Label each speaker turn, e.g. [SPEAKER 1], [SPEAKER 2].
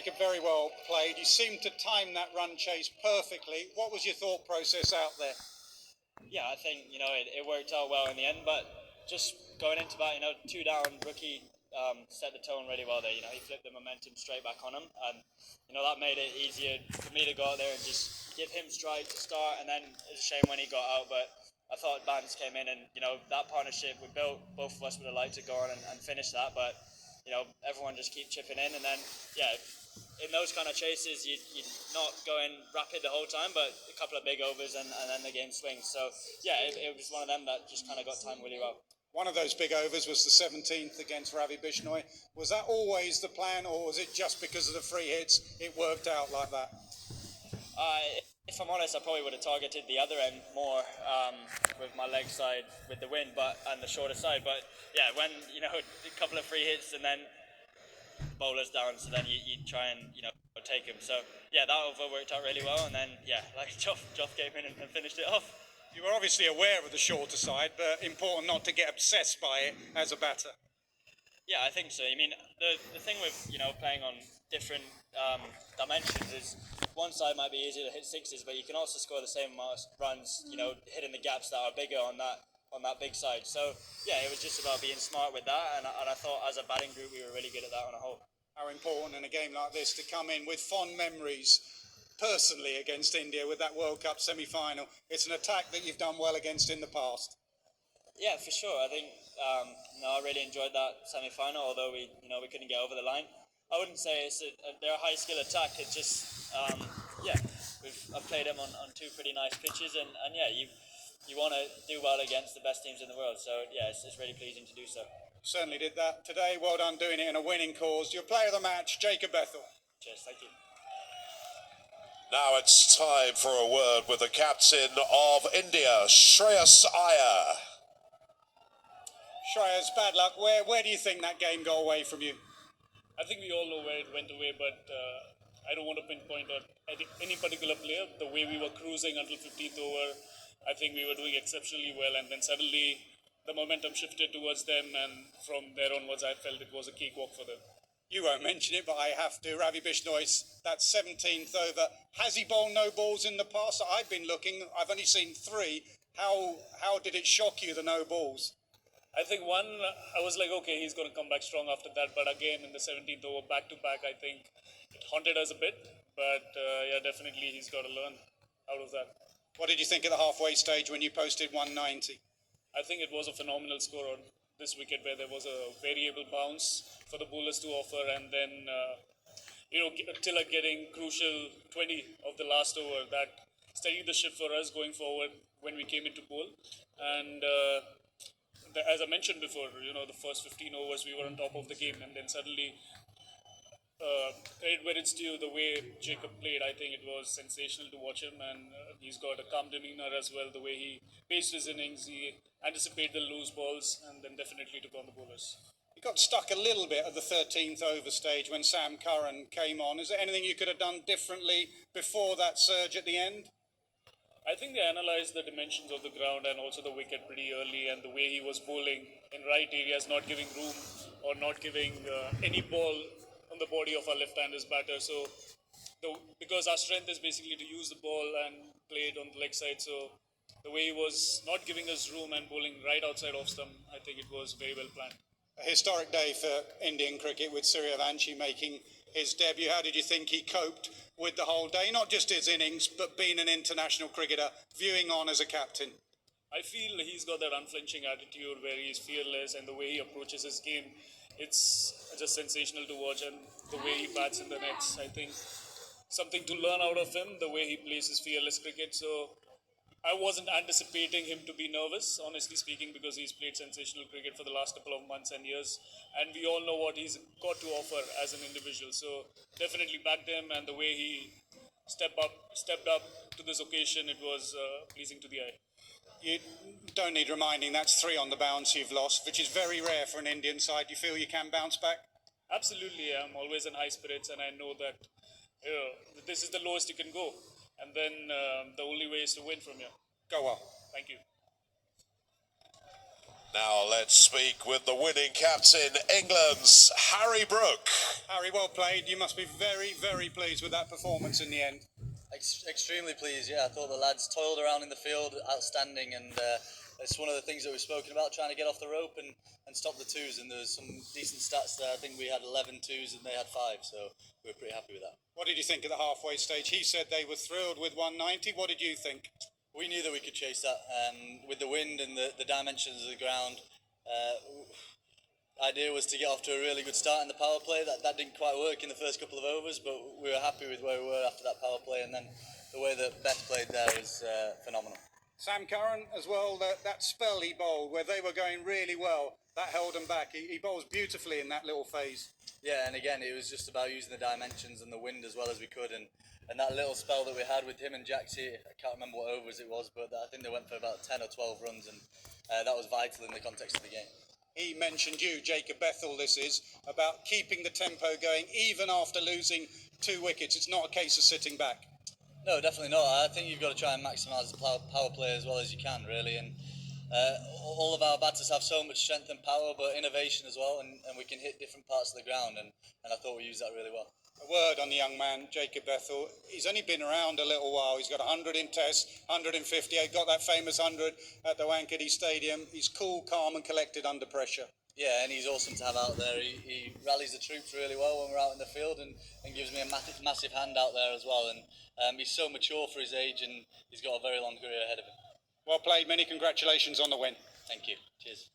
[SPEAKER 1] Jacob, very well played. You seemed to time that run chase perfectly. What was your thought process out there?
[SPEAKER 2] Yeah, I think it worked out well in the end, but just going into that, two down, rookie set the tone really well there. He flipped the momentum straight back on him, and that made it easier for me to go out there and just give him stride to start. And then it's a shame when he got out, but I thought Bans came in, and that partnership we built, both of us would have liked to go on and finish that, but everyone just keep chipping in, and then in those kind of chases, you're not going rapid the whole time, but a couple of big overs and then the game swings. So, it was one of them that just kind of got timed really well.
[SPEAKER 1] One of those big overs was the 17th against Ravi Bishnoi. Was that always the plan, or was it just because of the free hits it worked out like that?
[SPEAKER 2] If I'm honest, I probably would have targeted the other end more with my leg side with the wind, and the shorter side. But when a couple of free hits and then bowlers down, so then you try and take him. So that over worked out really well, and then Joff came in and finished it off.
[SPEAKER 1] You were obviously aware of the shorter side, but important not to get obsessed by it as a batter.
[SPEAKER 2] Yeah, I think so. I mean, the thing with playing on different dimensions is one side might be easier to hit sixes, but you can also score the same amount of runs, hitting the gaps that are bigger on that big side. So it was just about being smart with that, and I thought as a batting group we were really good at that on a whole.
[SPEAKER 1] How important in a game like this to come in with fond memories personally against India with that World Cup semi-final. It's an attack that you've done well against in the past.
[SPEAKER 2] Yeah, for sure. I think I really enjoyed that semi-final, although we couldn't get over the line. I wouldn't say they're a high skill attack. It's just I've played them on two pretty nice pitches, and you want to do well against the best teams in the world. So it's really pleasing to do so.
[SPEAKER 1] Certainly did that today. Well done doing it in a winning cause. Your player of the match, Jacob Bethel.
[SPEAKER 2] Cheers, thank you.
[SPEAKER 3] Now it's time for a word with the captain of India, Shreyas Iyer.
[SPEAKER 1] Shreyas, bad luck. Where do you think that game got away from you?
[SPEAKER 4] I think we all know where it went away, but I don't want to pinpoint on any particular player. The way we were cruising until 15th over, I think we were doing exceptionally well, and then suddenly the momentum shifted towards them, and from there onwards I felt it was a cakewalk for them.
[SPEAKER 1] You won't mention it, but I have to. Ravi Bishnoi, that 17th over. Has he bowled no balls in the past? I've been looking. I've only seen 3. How did it shock you, the no balls?
[SPEAKER 4] I think one, I was like, okay, he's going to come back strong after that. But again, in the 17th over, back-to-back, I think it haunted us a bit. But definitely he's got to learn out of that.
[SPEAKER 1] What did you think at the halfway stage when you posted 190?
[SPEAKER 4] I think it was a phenomenal score on this wicket where there was a variable bounce for the bowlers to offer, and then Tillak getting crucial 20 of the last over that steadied the ship for us going forward when we came into bowl. And as I mentioned before, the first 15 overs we were on top of the game, and then suddenly credit where it's due, the way Jacob played, I think it was sensational to watch him, and he's got a calm demeanor as well. The way he paced his innings, he anticipated the loose balls, and then definitely took on the bowlers.
[SPEAKER 1] You got stuck a little bit at the 13th over stage when Sam Curran came on. Is there anything you could have done differently before that surge at the end?
[SPEAKER 4] I think they analysed the dimensions of the ground and also the wicket pretty early, and the way he was bowling in right areas, not giving room or not giving any ball on the body of our left-handers batter. So because our strength is basically to use the ball and play it on the leg side, so the way he was not giving us room and bowling right outside off stump, I think it was very well planned.
[SPEAKER 1] A historic day for Indian cricket with Suryavanshi making his debut. How did you think he coped with the whole day? Not just his innings, but being an international cricketer, viewing on as a captain.
[SPEAKER 4] I feel he's got that unflinching attitude where he's fearless, and the way he approaches his game, it's just sensational to watch, and the way he bats in the nets. I think something to learn out of him, the way he plays his fearless cricket. So I wasn't anticipating him to be nervous, honestly speaking, because he's played sensational cricket for the last couple of months and years, and we all know what he's got to offer as an individual. So definitely backed him, and the way he stepped up to this occasion, it was pleasing to the eye.
[SPEAKER 1] You don't need reminding, that's 3 on the bounce you've lost, which is very rare for an Indian side. You feel you can bounce back?
[SPEAKER 4] Absolutely, I'm always in high spirits, and I know that this is the lowest you can go. And then the only way is to win from here.
[SPEAKER 1] Go well.
[SPEAKER 4] Thank you.
[SPEAKER 3] Now let's speak with the winning captain, England's Harry Brook.
[SPEAKER 1] Harry, well played. You must be very, very pleased with that performance in the end.
[SPEAKER 5] Extremely pleased, yeah. I thought the lads toiled around in the field, outstanding, and it's one of the things that we've spoken about, trying to get off the rope and stop the twos, and there's some decent stats there. I think we had 11 twos and they had 5, so we were pretty happy with that.
[SPEAKER 1] What did you think at the halfway stage? He said they were thrilled with 190. What did you think?
[SPEAKER 5] We knew that we could chase that with the wind and the dimensions of the ground. Idea was to get off to a really good start in the power play. That didn't quite work in the first couple of overs, but we were happy with where we were after that power play, and then the way that Beth played there was phenomenal.
[SPEAKER 1] Sam Curran as well, that spell he bowled where they were going really well, that held them back. He bowls beautifully in that little phase.
[SPEAKER 5] Yeah, and again, it was just about using the dimensions and the wind as well as we could, and that little spell that we had with him and Jaxie, I can't remember what overs it was, but I think they went for about 10 or 12 runs, and that was vital in the context of the game.
[SPEAKER 1] He mentioned you, Jacob Bethel, this is, about keeping the tempo going even after losing 2 wickets. It's not a case of sitting back.
[SPEAKER 5] No, definitely not. I think you've got to try and maximise the power play as well as you can, really, and all of our batters have so much strength and power, but innovation as well, and we can hit different parts of the ground, and I thought we used that really well.
[SPEAKER 1] A word on the young man, Jacob Bethel. He's only been around a little while. He's got 100 in Test, 150. He got that famous 100 at the Wankhede Stadium. He's cool, calm and collected under pressure.
[SPEAKER 5] Yeah, and he's awesome to have out there. He rallies the troops really well when we're out in the field, and gives me a massive hand out there as well. And he's so mature for his age, and he's got a very long career ahead of him.
[SPEAKER 1] Well played. Many congratulations on the win.
[SPEAKER 5] Thank you. Cheers.